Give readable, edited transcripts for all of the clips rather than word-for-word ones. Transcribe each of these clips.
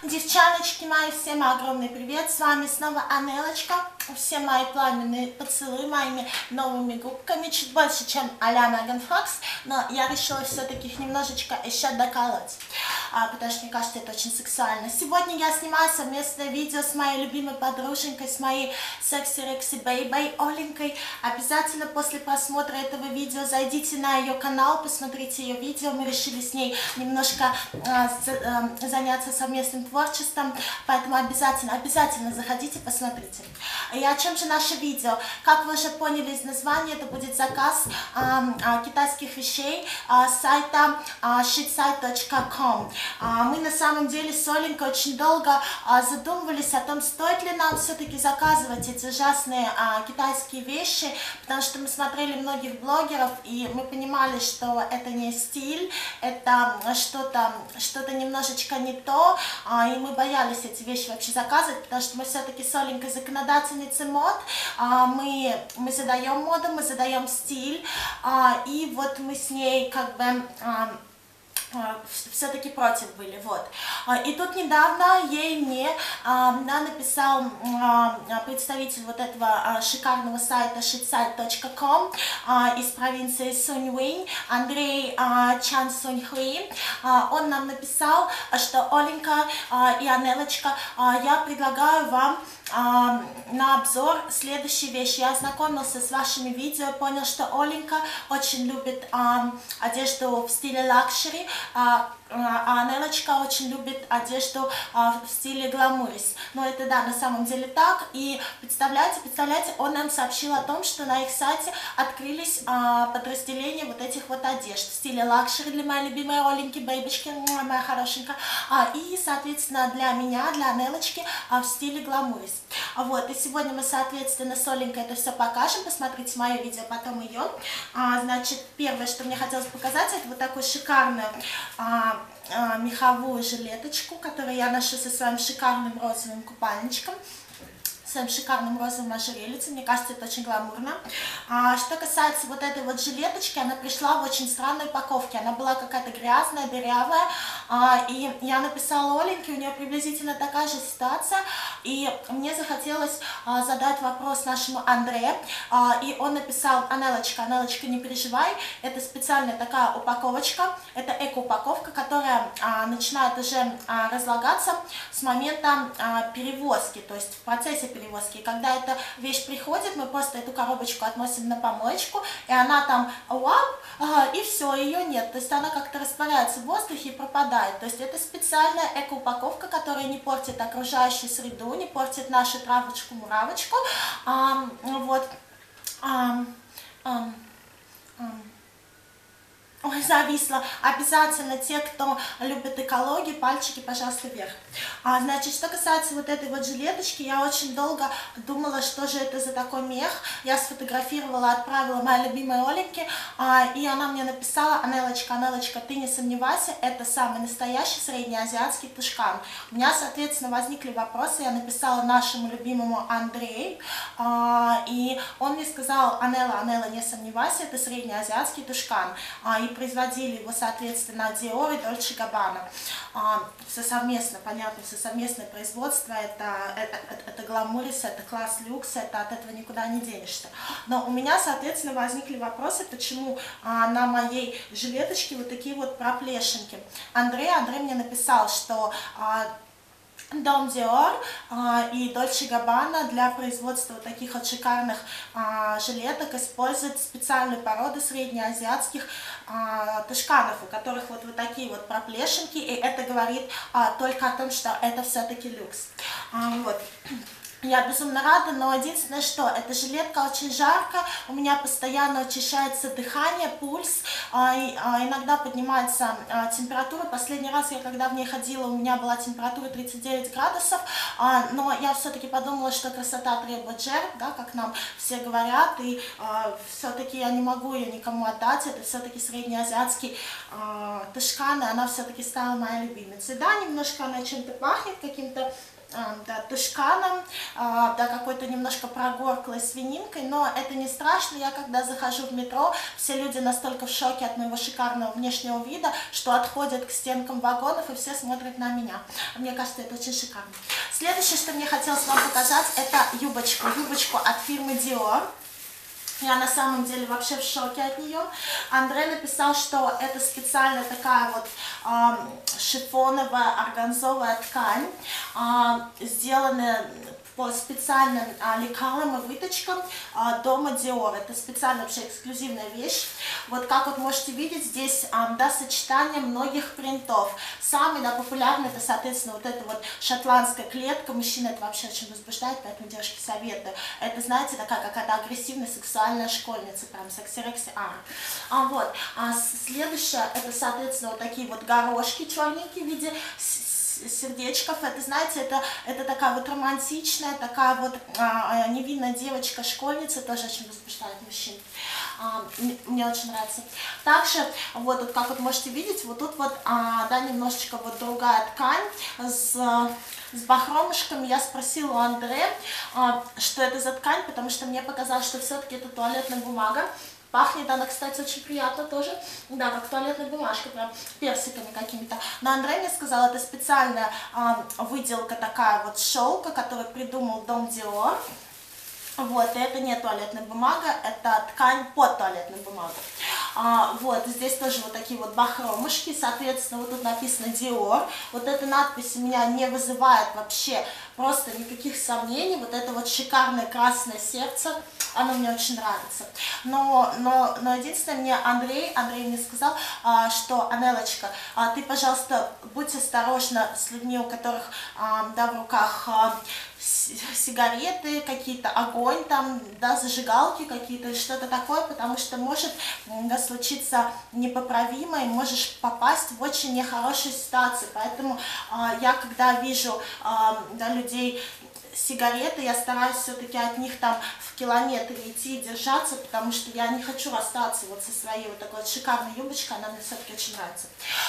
Девчоночки мои, всем огромный привет, с вами снова Анелочка. Все мои пламенные поцелуи моими новыми губками, чуть больше, чем а-ля Меган Фокс, но я решила все-таки их немножечко еще доколоть, потому что мне кажется, это очень сексуально. Сегодня я снимаю совместное видео с моей любимой подруженькой, с моей секси-рекси бейбой Оленькой. Обязательно после просмотра этого видео зайдите на ее канал, посмотрите ее видео. Мы решили с ней немножко заняться совместным творчеством, поэтому обязательно заходите, посмотрите. И о чем же наше видео? Как вы уже поняли из названия, это будет заказ китайских вещей с сайта shitsite.com. Мы на самом деле с Оленькой очень долго задумывались о том, стоит ли нам все-таки заказывать эти ужасные китайские вещи, потому что мы смотрели многих блогеров, и мы понимали, что это не стиль, это что-то немножечко не то, и мы боялись эти вещи вообще заказывать, потому что мы все-таки с Оленькой законодательницы мод, мы задаем моду, мы задаем стиль, и вот мы с ней как бы все-таки против были, вот. И тут недавно мне написал представитель вот этого шикарного сайта shitsite.com из провинции Суньвэнь, Андрей Чан Суньхуи. Он нам написал, что Оленька и Анелочка, я предлагаю вам на обзор следующие вещи. Я ознакомился с вашими видео, понял, что Оленька очень любит одежду в стиле лакшери, а Анелочка очень любит одежду в стиле гламурис. Но это да, на самом деле так. И представляете, он нам сообщил о том, что на их сайте открылись подразделения вот этих вот одежд в стиле лакшери для моей любимой Оленьки, бейбочки, моя хорошенькая, и, соответственно, для меня, для Анелочки в стиле гламурис. Вот, и сегодня мы, соответственно, с Оленькой это все покажем. Посмотрите мое видео, потом ее. Значит, первое, что мне хотелось показать, это вот такую шикарную меховую жилеточку, которую я ношу со своим шикарным розовым купальничком, своим шикарным розовым ожерельицем. Мне кажется, это очень гламурно. Что касается вот этой вот жилеточки, она пришла в очень странной упаковке. Она была какая-то грязная, дырявая. И я написала Оленьке, у нее приблизительно такая же ситуация. И мне захотелось задать вопрос нашему Андре. И он написал: Анелочка, не переживай, это специальная такая упаковочка. Это эко-упаковка, которая начинает уже разлагаться с момента перевозки, то есть в процессе перевозки. И когда эта вещь приходит, мы просто эту коробочку относим на помоечку, и она там и все, ее нет. То есть она как-то растворяется в воздухе и пропадает. То есть это специальная эко-упаковка, которая не портит окружающую среду, не портит нашу травочку-муравочку. Вот. Ой, зависла. Обязательно те, кто любит экологию, пальчики, пожалуйста, вверх. Значит, что касается вот этой вот жилеточки, я очень долго думала, что же это за такой мех. Я сфотографировала, отправила моей любимой Оленьке, и она мне написала: Анелочка, ты не сомневайся, это самый настоящий среднеазиатский тушкан. У меня, соответственно, возникли вопросы, я написала нашему любимому Андрею, и он мне сказал: Анела, не сомневайся, это среднеазиатский тушкан. И производили его, соответственно, Dior и Dolce Gabbana. Все совместно, понятно, все совместное производство, это гламурис, это класс люкс, это от этого никуда не денешься. Но у меня, соответственно, возникли вопросы, почему на моей жилеточке вот такие вот проплешинки. Андрей мне написал, что Дом Dior и Dolce Gabbana для производства вот таких вот шикарных жилеток используют специальную породу среднеазиатских тушканов, у которых вот такие вот проплешинки, и это говорит только о том, что это все-таки люкс. Вот. Я безумно рада, но единственное, что эта жилетка очень жарко, у меня постоянно очищается дыхание, пульс, иногда поднимается температура. Последний раз я когда в ней ходила, у меня была температура 39 градусов, но я все-таки подумала, что красота требует жертв, да, как нам все говорят, и все-таки я не могу ее никому отдать, это все-таки среднеазиатский тушкан, и она все-таки стала моей любимицей. Да, немножко она чем-то пахнет, каким-то да, тушканом, да, какой-то немножко прогорклой свининкой, но это не страшно. Я когда захожу в метро, все люди настолько в шоке от моего шикарного внешнего вида, что отходят к стенкам вагонов и все смотрят на меня. Мне кажется, это очень шикарно. Следующее, что мне хотелось вам показать, это юбочку от фирмы Dior. Я на самом деле вообще в шоке от нее. Андре написал, что это специальная такая вот шифоновая органзовая ткань, сделанная по специальным лекалам и выточкам дома Dior. Это специально вообще эксклюзивная вещь. Вот как вот можете видеть, здесь да, сочетание многих принтов. Самый да, популярный это, соответственно, вот эта вот шотландская клетка. Мужчина это вообще очень возбуждает, поэтому, девушки, советую. Это, знаете, такая какая-то агрессивная сексуальная школьница, прям секси-рекси. Вот. Следующее, это, соответственно, вот такие вот горошки черненькие в виде сердечков. Это, знаете, это такая вот романтичная, такая вот невинная девочка-школьница, тоже очень возбуждает мужчин. Мне очень нравится. Также, вот тут, как вот можете видеть, вот тут вот, да, немножечко вот другая ткань с бахромышками. Я спросила у Андре, что это за ткань, потому что мне показалось, что все-таки это туалетная бумага. Пахнет она, кстати, очень приятно тоже, да, как туалетная бумажка, прям персиками какими-то. Но Андрей мне сказал, это специальная выделка такая вот шелка, которую придумал дом Dior. Вот, и это не туалетная бумага, это ткань под туалетную бумагу. Вот, здесь тоже вот такие вот бахромышки, соответственно, вот тут написано Dior. Вот эта надпись у меня не вызывает вообще просто никаких сомнений. Вот это вот шикарное красное сердце, оно мне очень нравится. Но единственное, мне Андрей мне сказал, что, Анелочка, ты, пожалуйста, будь осторожна с людьми, у которых, да, в руках сигареты, какие-то огонь там, да, зажигалки какие-то, что-то такое, потому что может случиться непоправимо, и можешь попасть в очень нехорошую ситуацию. Поэтому я, когда вижу да, людей сигареты, я стараюсь все-таки от них там в километр идти и держаться, потому что я не хочу расстаться вот со своей вот такой вот шикарной юбочкой, она мне все-таки очень нравится.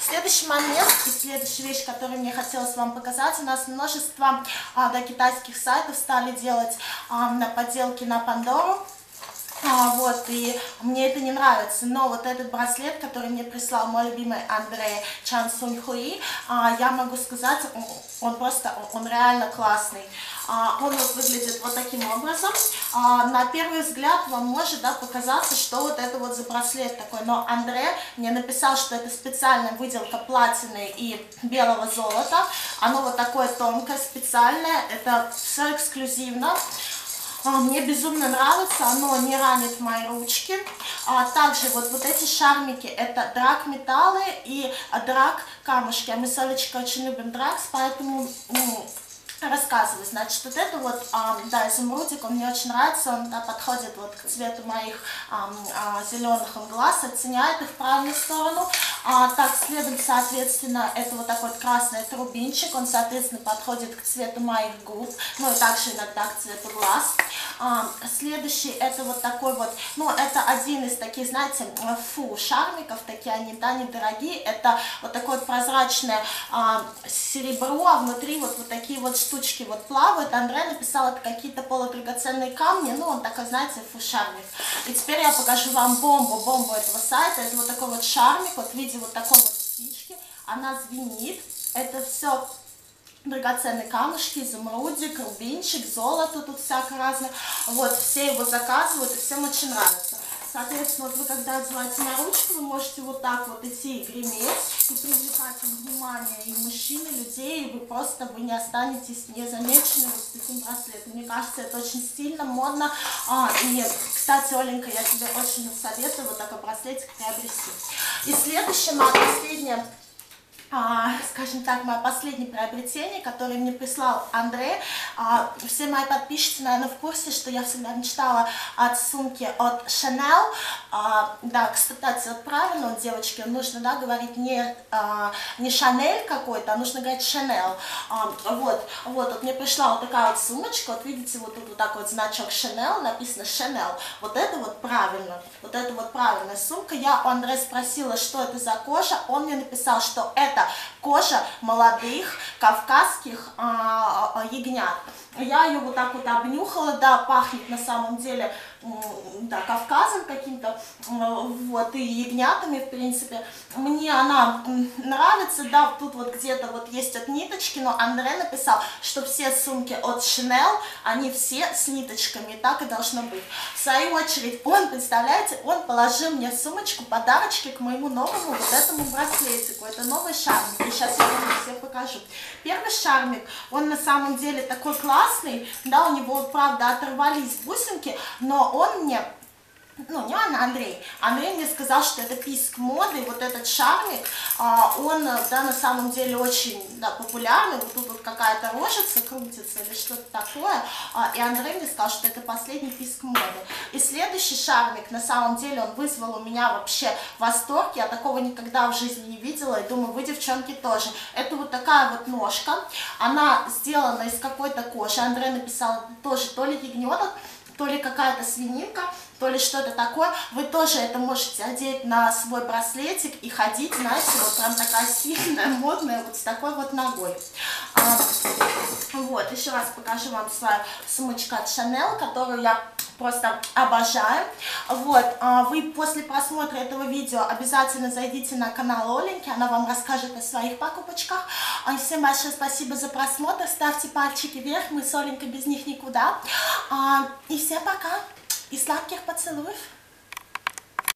Следующий момент и следующая вещь, которую мне хотелось вам показать, у нас множество да, китайских сайтов стали делать на подделки на Пандору. Вот, и мне это не нравится, но вот этот браслет, который мне прислал мой любимый Андре Чан Сунь Хуи, я могу сказать, он реально классный. Он вот выглядит вот таким образом. На первый взгляд вам может, да, показаться, что вот это вот за браслет такой, но Андре мне написал, что это специальная выделка платины и белого золота. Оно вот такое тонкое, специальное, это все эксклюзивно. Мне безумно нравится, оно не ранит мои ручки. Также вот эти шармики, это драг-металлы и драг-камушки. А мы с Олечкой очень любим драгс, поэтому рассказываю. Значит, вот это вот, да, изумрудик, он мне очень нравится, он, да, подходит вот к цвету моих зеленых глаз, оттеняет их в правильную сторону. Так, следом, соответственно, это вот такой вот красный рубинчик, он, соответственно, подходит к цвету моих губ, ну и также иногда к цвету глаз. Следующий, это вот такой вот, ну, это один из таких, знаете, шармиков, такие они, да, недорогие, это вот такое вот прозрачное серебро, а внутри вот такие вот штучки вот плавают. Андрей написал, это какие-то полудрагоценные камни, ну, он такой, знаете, шармик. И теперь я покажу вам бомбу этого сайта, это вот такой вот шармик, вот в виде вот такой вот птички, она звенит, это все драгоценные камушки, изумрудик, рубинчик, золото, тут всякое разное. Вот, все его заказывают, и всем очень нравится. Соответственно, вот вы когда одеваете на ручку, вы можете вот так вот идти и греметь, и привлекать внимание и мужчин, и людей, и вы не останетесь незамеченными вот с таким браслетом. Мне кажется, это очень стильно, модно. И, кстати, Оленька, я тебе очень советую вот такой браслетик приобрести. И следующее, моя последняя, скажем так, мое последнее приобретение, которое мне прислал Андре. Все мои подписчицы, наверное, в курсе, что я всегда мечтала от сумки от Chanel. Да, кстати, вот правильно, вот, девочки, нужно, да, говорить не Chanel какой-то, а нужно говорить Chanel. Вот мне пришла вот такая вот сумочка, вот видите, вот тут вот такой вот значок Chanel, написано Chanel. Вот это вот правильно, вот это вот правильная сумка. Я у Андре спросила, что это за кожа, он мне написал, что это это кожа молодых кавказских ягнят. Я ее вот так вот обнюхала, да, пахнет на самом деле, да, Кавказом каким-то, вот, и ягнятами, в принципе. Мне она нравится, да, тут вот где-то вот есть от ниточки, но Андре написал, что все сумки от Chanel, они все с ниточками, и так и должно быть. В свою очередь, он, представляете, он положил мне в сумочку подарочки к моему новому вот этому браслетику. Это новый шармик, и сейчас я вам все покажу. Первый шармик, он на самом деле такой классный, да, у него, правда, оторвались бусинки, но он мне, ну, не он, Андрей мне сказал, что это писк моды, вот этот шармик, он, да, на самом деле очень, да, популярный, вот тут вот какая-то рожица крутится или что-то такое, и Андрей мне сказал, что это последний писк моды. И следующий шармик, на самом деле, он вызвал у меня вообще восторг, я такого никогда в жизни не видела, и думаю, вы, девчонки, тоже. Это вот такая вот ножка, она сделана из какой-то кожи, Андрей написал, тоже то ли ягненок, то ли какая-то свининка, то ли что-то такое. Вы тоже это можете одеть на свой браслетик и ходить, знаете, вот прям такая сильная, модная, вот с такой вот ногой. Вот, еще раз покажу вам свою сумочку от Chanel, которую я просто обожаю. Вот, вы после просмотра этого видео обязательно зайдите на канал Оленьки, она вам расскажет о своих покупочках. Всем большое спасибо за просмотр, ставьте пальчики вверх, мы с Оленькой без них никуда. И всем пока, и сладких поцелуев.